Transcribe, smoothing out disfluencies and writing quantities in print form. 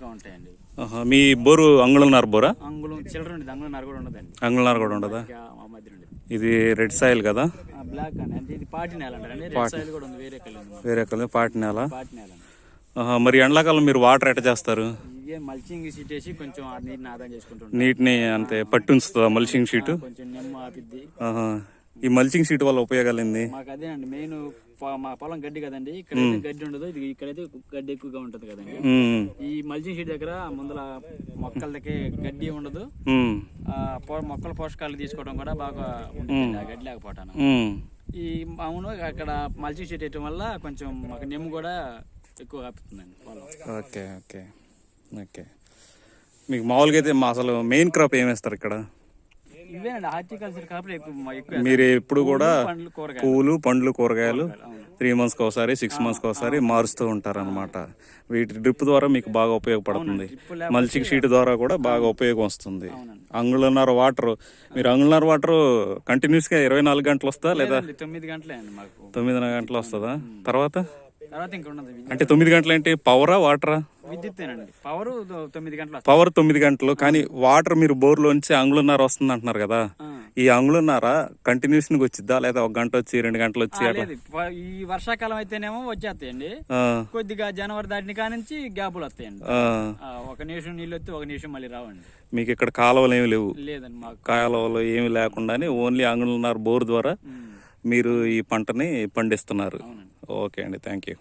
దాకా ఉంటాయండి. మీ బోరు అంగుళంన్నర బోరా? అంగుళం చిల్లర ఉండదు, అంగుళంన్నర కూడా ఉండదండి. అంగుళంన్నర కూడా ఉండదా? ఆ మధ్య ఉండదు. ఇది రెడ్ సాయిల్ కదా? బ్లాక్ అండి, అంటే ఇది పాటి నేల అంటారండి. రెడ్ సాయిల్ కూడా ఉంది, వేరే కలర్ ఉంది. వేరే కలర్ పాటి నేల. పాటి నేల. మరి ఎండాకాలం మీరు వాటర్ ఎట్ట చేస్తారు? ఇదే మల్చింగ్ షీట్ వేసి కొంచెం ఆ నీటిని ఆదా చేసుకుంటాం. నీటిని అంతే పట్టుంచుతుందా మల్చింగ్ షీట్? కొంచెం నెమ్మ ఆపిద్ది. ఈ మల్చింగ్ షీట్ వల్ల ఉపయోగాలు ఏంది? మాకు అదేనండి మెయిన్. మా పొలం గడ్డి కదండి, ఇక్కడైతే గడ్డి ఉండదు, ఇది ఇక్కడైతే గడ్డి ఎక్కువగా ఉంటది కదండి. ఈ మల్చింగ్ షీట్ దగ్గర ముందల మొక్కలకి గడ్డి ఉండదు, మొక్కల పోషకాలు తీసుకోవడం కూడా బాగా ఉంటుంది ఆ గడ్డి లేకపోవటాను. ఈ అవును అక్కడ మల్చింగ్ షీట్ వేయటం వల్ల కొంచెం మాకు నెమ్ము కూడా ఎక్కువ కాపుతుందండి పొలం. Okay okay okay. మీకు మామూలుగా అయితే అసలు మెయిన్ క్రాప్ ఏం వేస్తారు ఇక్కడ? ఇవేనండి హార్టికల్చర్ కాపులు ఎక్కువ. మీరు ఎప్పుడు కూడా పూలు పండ్లు కూరగాయలు 3 months ఒకసారి 6 months ఒకసారి మారుస్తూ ఉంటారనమాట. వీటి డ్రిప్ ద్వారా మీకు బాగా ఉపయోగపడుతుంది. మల్చింగ్ షీట్ ద్వారా కూడా బాగా ఉపయోగం వస్తుంది. అంగుళన్నర వాటర్, మీరు అంగుళన్నర వాటర్ కంటిన్యూస్గా 24 గంటలు వస్తుందా లేదా? 9 గంటలే అండి మాకు. 9 గంటలు వస్తుందా? తర్వాత ఇంకా ఉండదు. అంటే 9 గంటలు ఏంటి, పవరా వాటరా? విద్యుత్తేనండి. పవర్ 9 గంటలు. పవర్ 9 గంటలు, కానీ వాటర్ మీరు బోర్లోంచి అంగుళన్నర వస్తుంది అంటున్నారు కదా? ఈ అంగుళన్నర కంటిన్యూస్ గా వచ్చిద్దా లేదా 1 గంట వచ్చి 2 గంటలు వచ్చి? ఈ వర్షాకాలం అయితేనేమో వచ్చేస్తాయండి, కొద్దిగా జనవరి దాటిని కానించి గ్యాపులు వస్తాయండి. 1 నిమిషం నీళ్ళు వస్తే 1 నిమిషం మళ్ళీ రావండి. మీకు ఇక్కడ కాలువలు ఏమి లేవు? లేదండి, మాకు కాలువలు ఏమి లేకుండానే ఓన్లీ అంగుళన్నర బోర్ ద్వారా మీరు ఈ పంటని పండిస్తున్నారు. ఓకే అండి, థ్యాంక్ యూ.